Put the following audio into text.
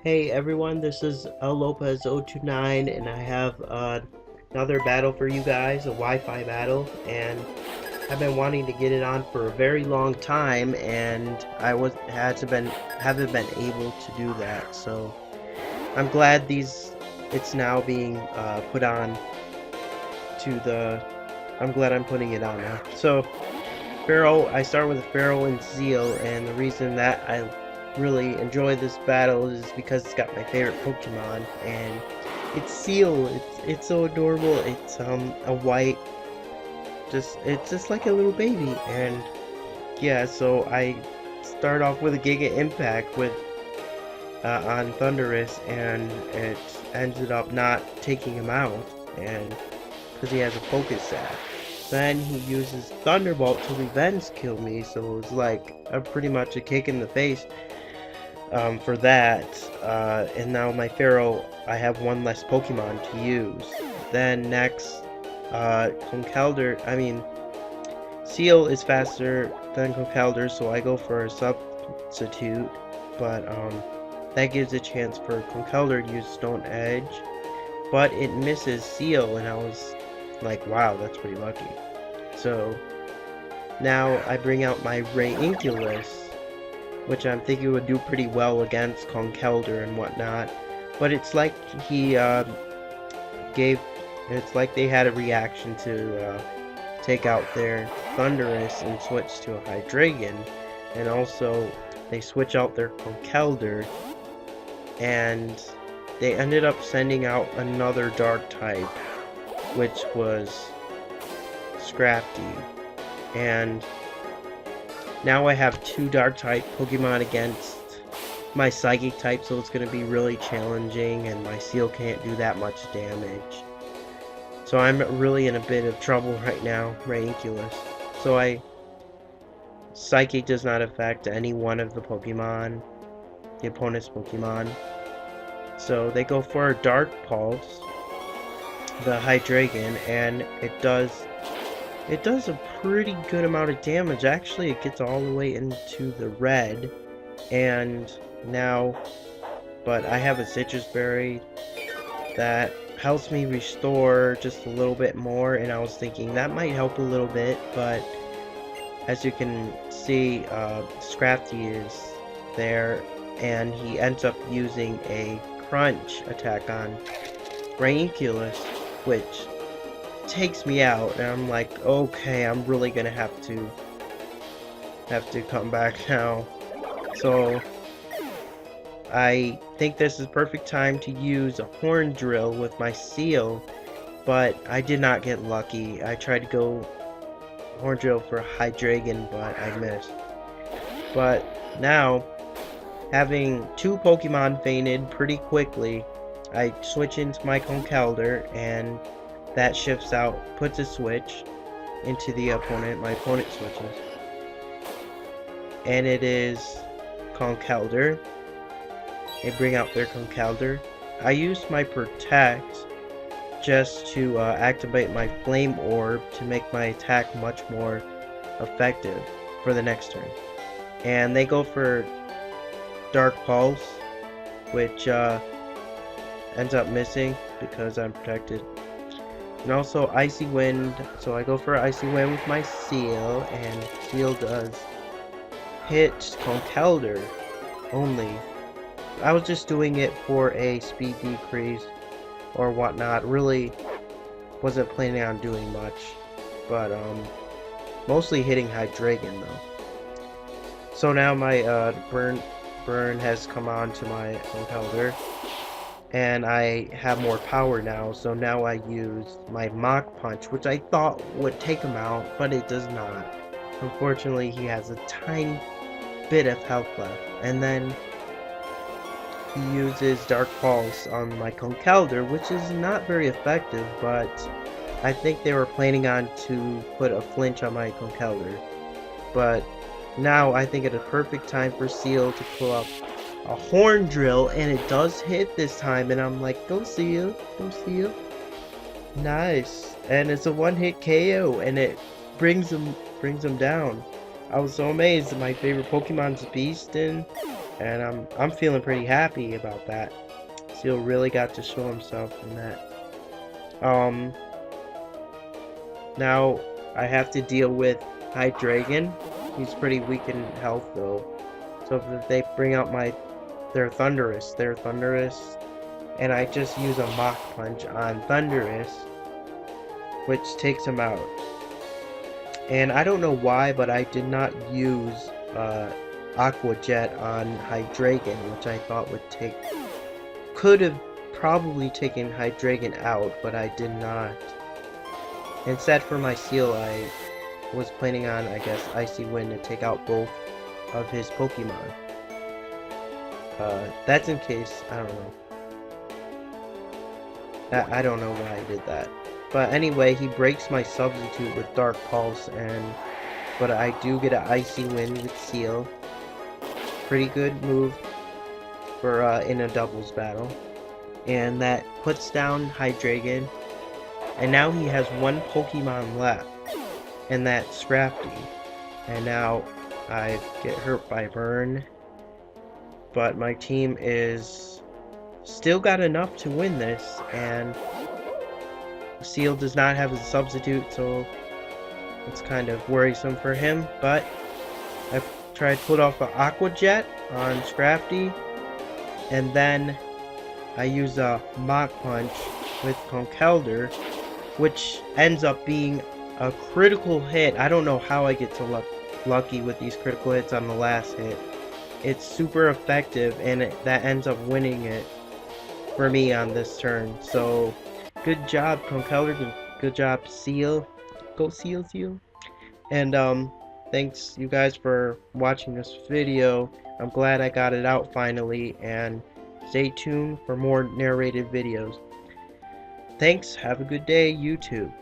Hey everyone, this is Lopez029 and I have another battle for you guys, a Wi-Fi battle, and I've been wanting to get it on for a very long time and haven't been able to do that. So I'm glad it's now being put on to the I'm glad I'm putting it on now. So Fearow, I start with a Fearow and Seel, and the reason that I really enjoy this battle is because it's got my favorite Pokemon, and it's Seel. It's so adorable. It's a white, it's just like a little baby, and yeah. So I start off with a Giga Impact with on Thundurus, and it ended up not taking him out, and because he has a Focus Sash. Then he uses Thunderbolt to revenge kill me, so it was like pretty much a kick in the face for that. And now my Fearow, I have one less Pokemon to use. Then next, Seel is faster than Conkeldurr, so I go for a substitute, but that gives a chance for Conkeldurr to use Stone Edge, but it misses Seel, and I was like, wow, that's pretty lucky. So now I bring out my Reinculus, which I'm thinking would do pretty well against Conkeldurr and whatnot, but it's like it's like they had a reaction to take out their Thundurus and switch to a Hydreigon, and also they switch out their Conkeldurr, and they ended up sending out another dark type, which was Scrafty, and now I have two dark type Pokemon against my psychic type, so it's going to be really challenging, and my Seel can't do that much damage. So I'm really in a bit of trouble right now, Reinculus. So psychic does not affect any one of the Pokemon, the opponent's Pokemon. So they go for a Dark Pulse, the Hydreigon, and it does a pretty good amount of damage. Actually, it gets all the way into the red, and now, but I have a Citrus Berry that helps me restore just a little bit more, and I was thinking that might help a little bit, but as you can see, Scrafty is there, and he ends up using a Crunch attack on Reinculus, which takes me out, and I'm like, okay, I'm really gonna have to come back now. So I think this is perfect time to use a Horn Drill with my Seel, but I did not get lucky. I tried to go Horn Drill for Hydreigon, but I missed. But now, having two Pokemon fainted pretty quickly, I switch into my Conkeldurr, and that shifts out, puts a switch into the opponent. My opponent switches, and it is Conkeldurr. They bring out their Conkeldurr. I used my Protect just to activate my Flame Orb to make my attack much more effective for the next turn. And they go for Dark Pulse, which ends up missing because I'm protected. And also Icy Wind, so I go for Icy Wind with my Seel, and Seel does hit Conkeldurr only. I was just doing it for a speed decrease or whatnot. Really wasn't planning on doing much, but mostly hitting Hydreigon though. So now my burn has come on to my Conkeldurr, and I have more power now, so now I use my Mach Punch, which I thought would take him out, but it does not. Unfortunately, he has a tiny bit of health left, and then he uses Dark Pulse on my Conkeldurr, which is not very effective, but I think they were planning on to put a flinch on my Conkeldurr. But now I think it's a perfect time for Seel to pull up a Horn Drill, and it does hit this time, and I'm like, go Seel, go Seel. Nice. And it's a one-hit KO, and it brings him down. I was so amazed that my favorite Pokemon's Beast, and and I'm feeling pretty happy about that. Seel really got to show himself in that. Now I have to deal with Hydreigon. He's pretty weak in health though. So if they bring out their Thundurus, and I just use a Mach Punch on Thundurus, which takes him out. And I don't know why, but I did not use Aqua Jet on Hydreigon, which I thought could have probably taken Hydreigon out, but I did not. Instead, for my Seel, I was planning on, I guess, Icy Wind to take out both of his Pokemon. That's in case, I don't know. I don't know why I did that. But anyway, he breaks my substitute with Dark Pulse, but I do get an Icy Wind with Seel. Pretty good move for in a doubles battle. And that puts down Hydreigon. And now he has one Pokemon left, and that's Scrafty. And now I get hurt by Burn, but my team is still got enough to win this, and Seel does not have a substitute, so it's kind of worrisome for him. But I've tried to put off an Aqua Jet on Scrafty, and then I use a Mach Punch with Conkeldurr, which ends up being a critical hit. I don't know how I get so lucky with these critical hits on the last hit. It's super effective, and that ends up winning it for me on this turn. So good job, Conkeldurr. Good job, Seel. Go Seel. And thanks you guys for watching this video. I'm glad I got it out finally, and stay tuned for more narrated videos. Thanks, have a good day, YouTube.